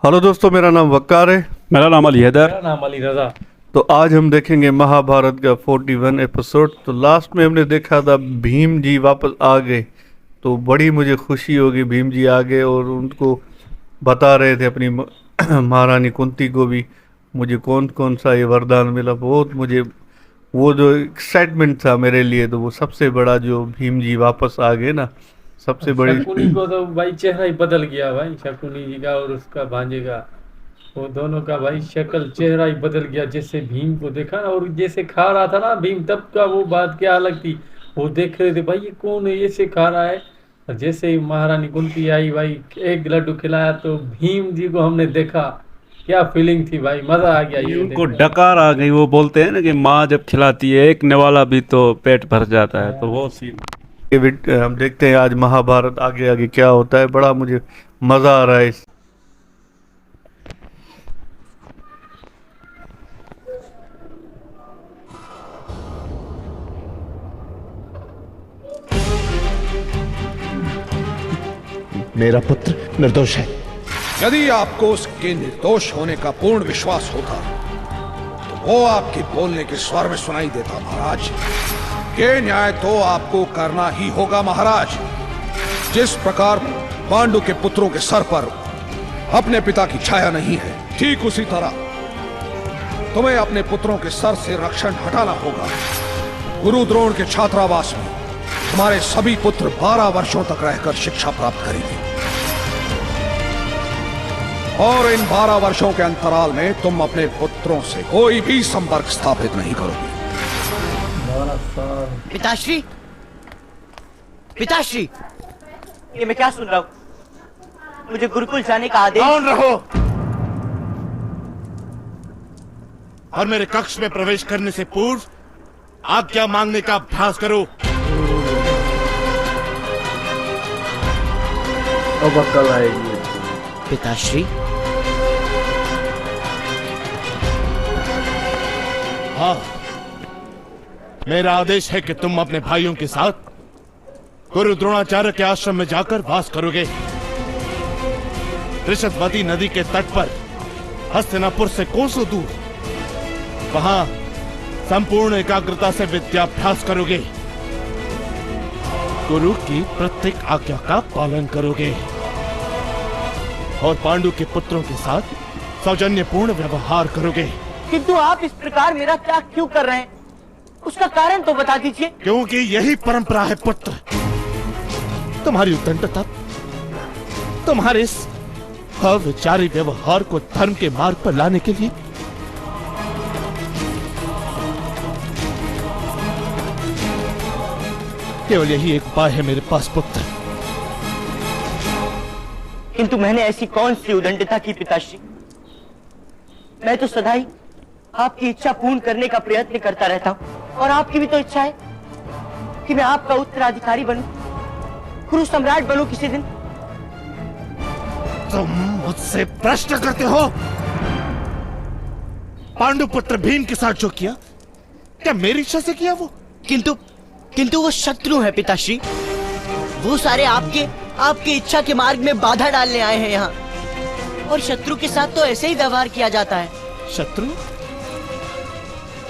Hello दोस्तों, मेरा नाम वक्कार है। मेरा नाम अली हैदर। मेरा नाम अली रजा। तो आज हम देखेंगे महाभारत का 41 एपिसोड। तो लास्ट में हमने देखा था भीम जी वापस आ गए, तो बड़ी मुझे खुशी होगी। भीम जी आ गए और उनको बता रहे थे अपनी महारानी कुंती को भी मुझे कौन कौन सा ये वरदान मिला। बहुत मुझे वो जो एक्साइटमेंट था मेरे लिए, तो वो सबसे बड़ा जो भीम जी वापस आ गए ना, सबसे बड़ी। शकुनी को तो भाई चेहरा ही बदल गया भाई, शकुनी जी का और उसका भांजे का, वो दोनों का भाई शक्ल चेहरा ही बदल गया। जैसे भीम को देखा ना, और जैसे खा रहा था ना भीम, तब का वो बात क्या अलग थी। वो देख रहे थे भाई ये कौन है, ये से खा रहा है। और जैसे ही महारानी कुंती आई भाई, एक लड्डू खिलाया तो भीम जी को हमने देखा, क्या फीलिंग थी भाई, मजा आ गया ये उनको देखने में। डकार आ गई। वो बोलते हैं ना कि माँ जब खिलाती है एक निवाला भी तो पेट भर जाता है, तो वो सीन। हम देखते हैं आज महाभारत आगे आगे क्या होता है। बड़ा मुझे मजा आ रहा है इस मेरा पुत्र निर्दोष है। यदि आपको उसके निर्दोष होने का पूर्ण विश्वास होता तो वो आपके बोलने के स्वर में सुनाई देता। महाराज, ये न्याय तो आपको करना ही होगा। महाराज, जिस प्रकार पांडु के पुत्रों के सर पर अपने पिता की छाया नहीं है, ठीक उसी तरह तुम्हें अपने पुत्रों के सर से रक्षण हटाना होगा। गुरु द्रोण के छात्रावास में तुम्हारे सभी पुत्र 12 वर्षों तक रहकर शिक्षा प्राप्त करेंगे, और इन 12 वर्षों के अंतराल में तुम अपने पुत्रों से कोई भी संपर्क स्थापित नहीं करोगे। पिताश्री, पिताश्री, ये मैं क्या सुन रहा हूँ? मुझे गुरुकुल जाने का आदेश। कौन रहो और मेरे कक्ष में प्रवेश करने से पूर्व आज्ञा मांगने का अभ्यास करो। अब अक्ल आएगी। पिताश्री, हाँ, मेरा आदेश है कि तुम अपने भाइयों के साथ गुरु द्रोणाचार्य के आश्रम में जाकर वास करोगे। ऋषभवती नदी के तट पर हस्तिनापुर से कोसों दूर, वहां संपूर्ण एकाग्रता से विद्याभ्यास करोगे। गुरु की प्रत्येक आज्ञा का पालन करोगे और पांडु के पुत्रों के साथ सौजन्यपूर्ण व्यवहार करोगे। किंतु आप इस प्रकार मेरा त्याग क्यों कर रहे हैं? उसका कारण तो बता दीजिए। क्योंकि यही परंपरा है पुत्र। तुम्हारी उद्दंडता, तुम्हारे इस अविचारी व्यवहार को धर्म के मार्ग पर लाने के लिए केवल यही एक उपाय है मेरे पास पुत्र। किंतु मैंने ऐसी कौन सी उदंडता की पिताश्री? मैं तो सदा ही आपकी इच्छा पूर्ण करने का प्रयत्न करता रहता हूँ, और आपकी भी तो इच्छा है कि मैं आपका उत्तराधिकारी बनूं, कुरु सम्राट बनूं किसी दिन। तुम मुझसे प्रश्न करते हो? पांडु पुत्र भीम के साथ जो किया, क्या मेरी इच्छा से किया वो? किंतु वो शत्रु है पिताश्री। वो सारे आपके इच्छा के मार्ग में बाधा डालने आए हैं यहाँ, और शत्रु के साथ तो ऐसे ही व्यवहार किया जाता है। शत्रु?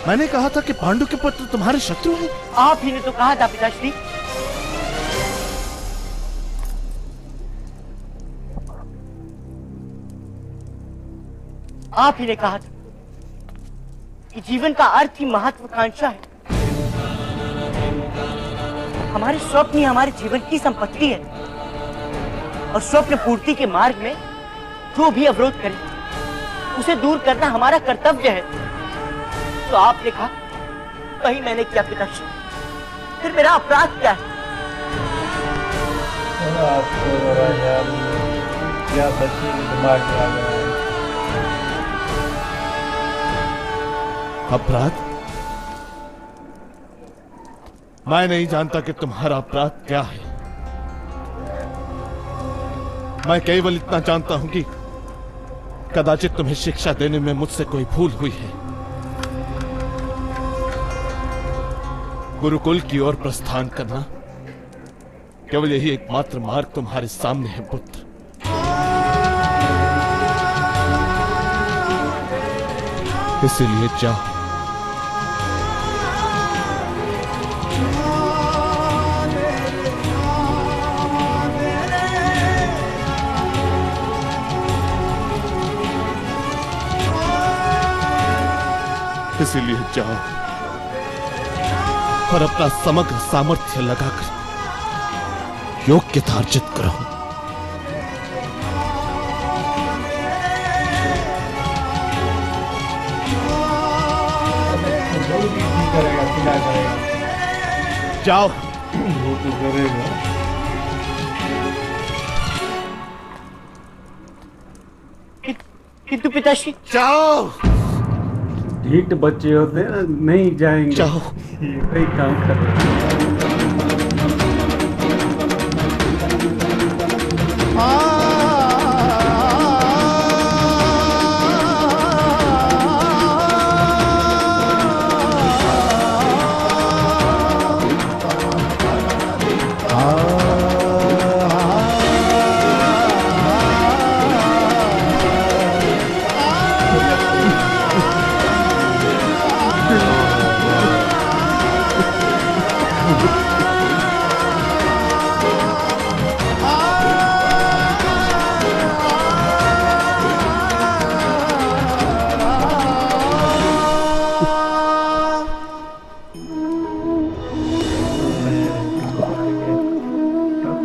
मैंने कहा था कि पांडु के पुत्र तुम्हारे शत्रु हैं। आप ही ने तो कहा था पिताश्री। आप ही ने कहा था कि जीवन का अर्थ ही महत्वाकांक्षा है। हमारे स्वप्न ही हमारे जीवन की संपत्ति है, और स्वप्न पूर्ति के मार्ग में जो भी अवरोध करे उसे दूर करना हमारा कर्तव्य है। तो आपने कहा, वही मैंने किया पिताश्री। फिर मेरा अपराध क्या है? क्या बच्चे के दिमाग में आ गया है। अपराध? मैं नहीं जानता कि तुम्हारा अपराध क्या है। मैं केवल इतना जानता हूं कि कदाचित तुम्हें शिक्षा देने में मुझसे कोई भूल हुई है। गुरुकुल की ओर प्रस्थान करना केवल यही एकमात्र मार्ग तुम्हारे सामने है पुत्र। इसीलिए जाओ, इसीलिए जाओ और अपना समग्र सामर्थ्य लगाकर योग्यता अर्जित करो। जाओ, वो तो करेगा। किंतु पिताश्री, जाओ, ढीठ बच्चे होते हैं ना, नहीं जाएंगे। जाओ। ये कई काम कर रहे हैं।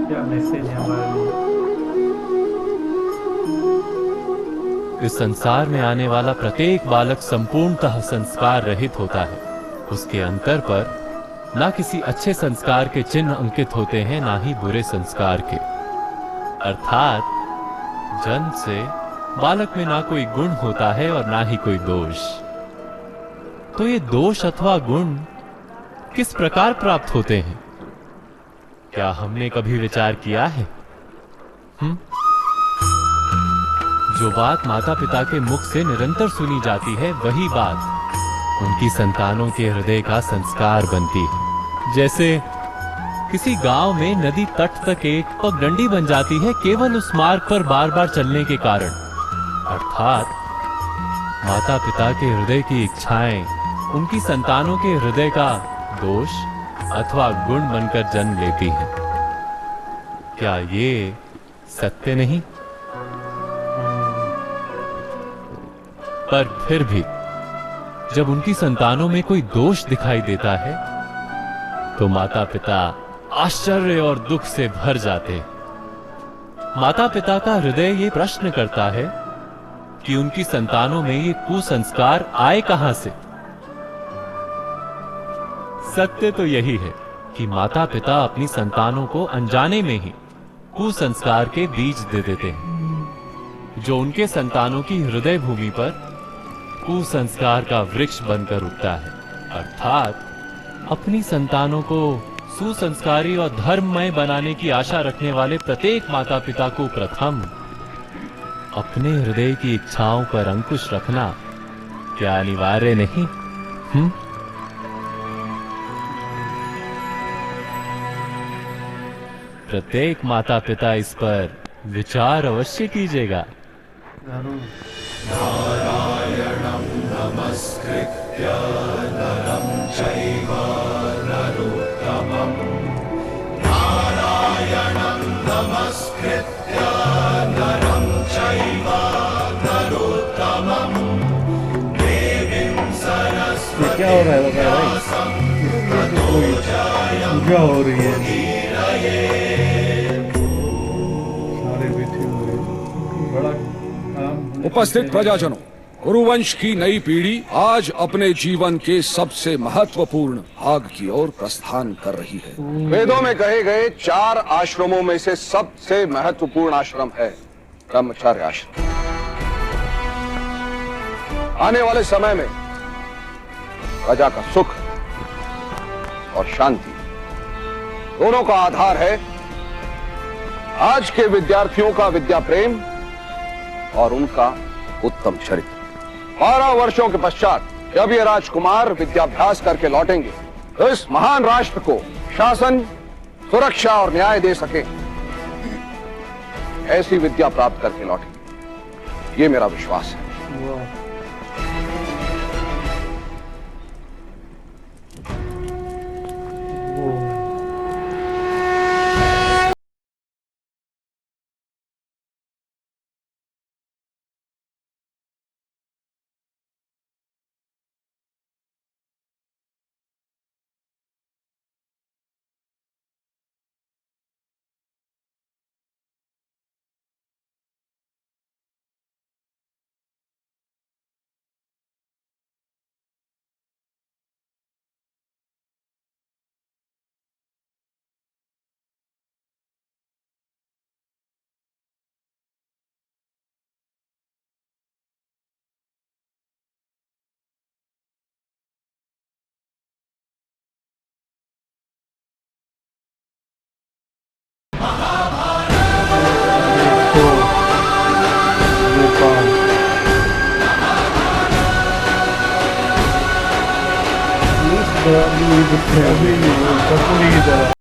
क्या मैसेज है हमारे लिए? इस संसार में आने वाला प्रत्येक बालक संपूर्णतः संस्कार रहित होता है। उसके अंतर पर ना किसी अच्छे संस्कार के चिन्ह अंकित होते हैं, ना ही बुरे संस्कार के। अर्थात जन्म से बालक में ना कोई गुण होता है और ना ही कोई दोष। तो ये दोष अथवा गुण किस प्रकार प्राप्त होते हैं, क्या हमने कभी विचार किया है? जो बात माता पिता के मुख से निरंतर सुनी जाती है, वही बात उनकी संतानों के हृदय का संस्कार बनती है। जैसे किसी गांव में नदी तट तक एक पगडंडी बन जाती है केवल उस मार्ग पर बार बार चलने के कारण। अर्थात माता पिता के हृदय की इच्छाएं उनकी संतानों के हृदय का दोष अथवा गुण बनकर जन्म लेती हैं। क्या ये सत्य नहीं? पर फिर भी जब उनकी संतानों में कोई दोष दिखाई देता है तो माता पिता आश्चर्य और दुख से भर जाते। माता पिता का हृदय ये प्रश्न करता है कि उनकी संतानों में ये कुसंस्कार आए कहां से। सत्य तो यही है कि माता पिता अपनी संतानों को अनजाने में ही कुसंस्कार के बीज दे देते हैं, जो उनके संतानों की हृदय भूमि पर कुसंस्कार का वृक्ष बनकर उगता है। अर्थात अपनी संतानों को सुसंस्कारी और धर्ममय बनाने की आशा रखने वाले प्रत्येक माता पिता को प्रथम अपने हृदय की इच्छाओं पर अंकुश रखना क्या अनिवार्य नहीं? प्रत्येक माता पिता इस पर विचार अवश्य कीजिएगा। क्या हो रहा है भाई? पूजा हो रही है, सारे बैठे हुए, बड़ा काम। उपस्थित प्रजाजनों, कुरुवंश की नई पीढ़ी आज अपने जीवन के सबसे महत्वपूर्ण भाग की ओर प्रस्थान कर रही है। वेदों में कहे गए 4 आश्रमों में से सबसे महत्वपूर्ण आश्रम है ब्रह्मचर्य आश्रम। आने वाले समय में प्रजा का सुख और शांति दोनों का आधार है आज के विद्यार्थियों का विद्या प्रेम और उनका उत्तम चरित्र। 12 वर्षों के पश्चात जब ये राजकुमार विद्याभ्यास करके लौटेंगे तो इस महान राष्ट्र को शासन, सुरक्षा और न्याय दे सके, ऐसी विद्या प्राप्त करके लौटेंगे, ये मेरा विश्वास है। शकुनी की तरह।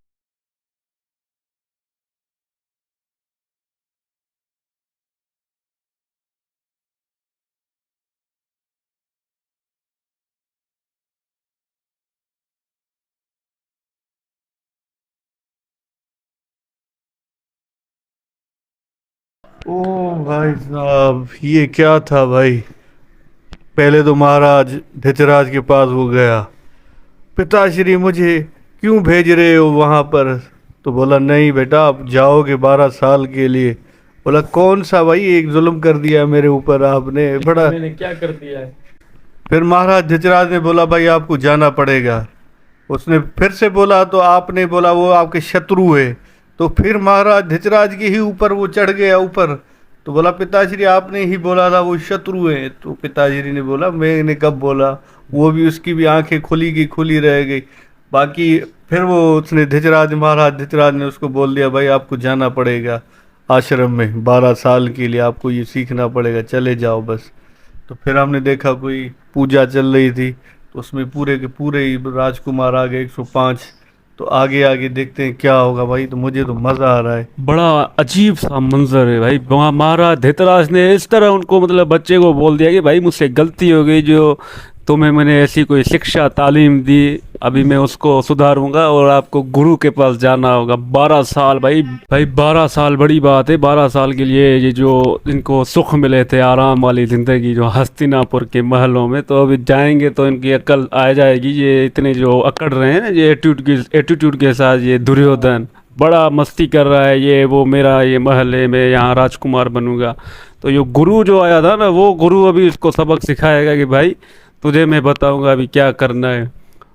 ओ भाई साहब, ये क्या था भाई। पहले तो महाराज धितराज के पास वो गया, पिताश्री मुझे क्यों भेज रहे हो वहाँ पर। तो बोला नहीं बेटा, आप जाओगे 12 साल के लिए। बोला कौन सा भाई, एक जुल्म कर दिया मेरे ऊपर आपने, बड़ा। मैंने क्या कर दिया है? फिर महाराज धितराज ने बोला भाई आपको जाना पड़ेगा। उसने फिर से बोला तो आपने बोला वो आपके शत्रु है। तो फिर महाराज धितराज के ही ऊपर वो चढ़ गया ऊपर। तो बोला पिताश्री आपने ही बोला था वो शत्रु है। तो पिताश्री ने बोला मैंने कब बोला। वो भी उसकी भी आंखें खुली की खुली रह गई। बाकी फिर वो उसने महाराज धितराज ने उसको बोल दिया भाई आपको जाना पड़ेगा आश्रम में 12 साल के लिए, आपको ये सीखना पड़ेगा, चले जाओ बस। तो फिर हमने देखा कोई पूजा चल रही थी, तो उसमें पूरे के पूरे ही राजकुमार आ गए 105। तो आगे आगे देखते हैं क्या होगा भाई। तो मुझे तो मज़ा आ रहा है। बड़ा अजीब सा मंजर है भाई। महाराज धृतराज ने इस तरह उनको मतलब बच्चे को बोल दिया कि भाई मुझसे गलती हो गई, जो तुम्हें मैंने ऐसी कोई शिक्षा तालीम दी, अभी मैं उसको सुधारूंगा और आपको गुरु के पास जाना होगा। 12 साल भाई 12 साल बड़ी बात है। 12 साल के लिए ये जो इनको सुख मिले थे, आराम वाली ज़िंदगी जो हस्तिनापुर के महलों में, तो अभी जाएंगे तो इनकी अक्ल आ जाएगी। ये इतने जो अकड़ रहे हैं ना, ये एटीट्यूड के साथ ये दुर्योधन बड़ा मस्ती कर रहा है, ये वो मेरा ये महल है, मैं यहाँ राजकुमार बनूंगा। तो ये गुरु जो आया था ना, वो गुरु अभी इसको सबक सिखाएगा कि भाई तुझे मैं बताऊंगा अभी क्या करना है।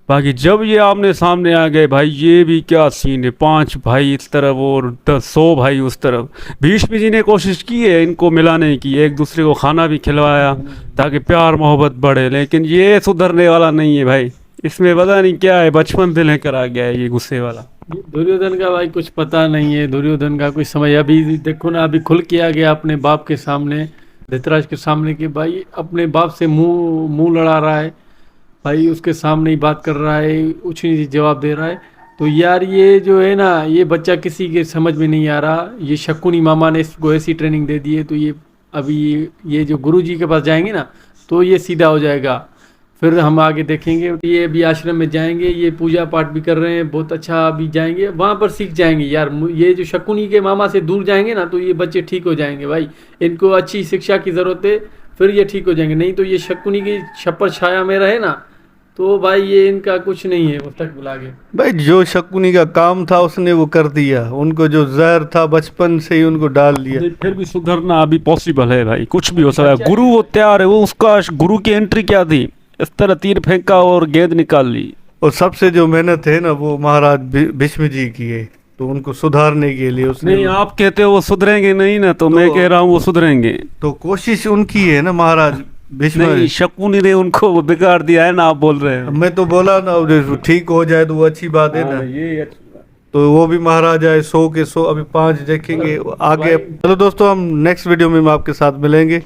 बाकी जब ये आमने सामने आ गए भाई, ये भी क्या सीन है। 5 भाई इस तरफ और 100 भाई उस तरफ। भीष्म जी ने कोशिश की है इनको मिलाने की, एक दूसरे को खाना भी खिलवाया ताकि प्यार मोहब्बत बढ़े, लेकिन ये सुधरने वाला नहीं है भाई। इसमें पता नहीं क्या है, बचपन से लेकर आ गया है ये गुस्से वाला। दुर्योधन का भाई कुछ पता नहीं है। दुर्योधन का कोई समझ, अभी देखो ना, अभी खुल के आ गया अपने बाप के सामने, धृतराज के सामने, कि भाई अपने बाप से मुंह लड़ा रहा है भाई, उसके सामने ही बात कर रहा है, कुछ नहीं जवाब दे रहा है। तो यार ये जो है ना, ये बच्चा किसी के समझ में नहीं आ रहा। ये शकुनी मामा ने इसको ऐसी ट्रेनिंग दे दी है, तो ये अभी ये जो गुरु जी के पास जाएंगे ना, तो ये सीधा हो जाएगा। फिर हम आगे देखेंगे, ये भी आश्रम में जाएंगे, ये पूजा पाठ भी कर रहे हैं, बहुत अच्छा। अभी जाएंगे वहाँ पर सीख जाएंगे यार। ये जो शकुनी के मामा से दूर जाएंगे ना, तो ये बच्चे ठीक हो जाएंगे भाई। इनको अच्छी शिक्षा की ज़रूरत है, फिर ये ठीक हो जाएंगे। नहीं तो ये शकुनी की छप्पर छाया में रहे ना, तो भाई ये इनका कुछ नहीं है वो तक बुला के। भाई जो शकुनी का काम था उसने वो कर दिया, उनको जो जहर था बचपन से ही उनको डाल दिया। फिर भी सुधरना अभी पॉसिबल है भाई, कुछ भी हो सकता है। गुरु वो तैयार है, वो उसका गुरु की एंट्री क्या थी, इस तरह तीर फेंका और गेंद निकाल ली। और सबसे जो मेहनत है ना वो महाराज भीष्म जी की है, तो उनको सुधारने के लिए उसने। नहीं, आप कहते हो वो सुधरेंगे नहीं ना, तो मैं कह रहा हूँ वो सुधरेंगे। तो कोशिश उनकी है ना महाराज भीष्म। नहीं, शकुनी ने उनको बिगाड़ दिया है ना, आप बोल रहे हैं। मैं तो बोला ना ठीक हो जाए तो वो अच्छी बात है ना। ये तो वो भी महाराज आए 100 के 100। अभी 5 देखेंगे आगे। चलो दोस्तों, हम नेक्स्ट वीडियो में आपके साथ मिलेंगे।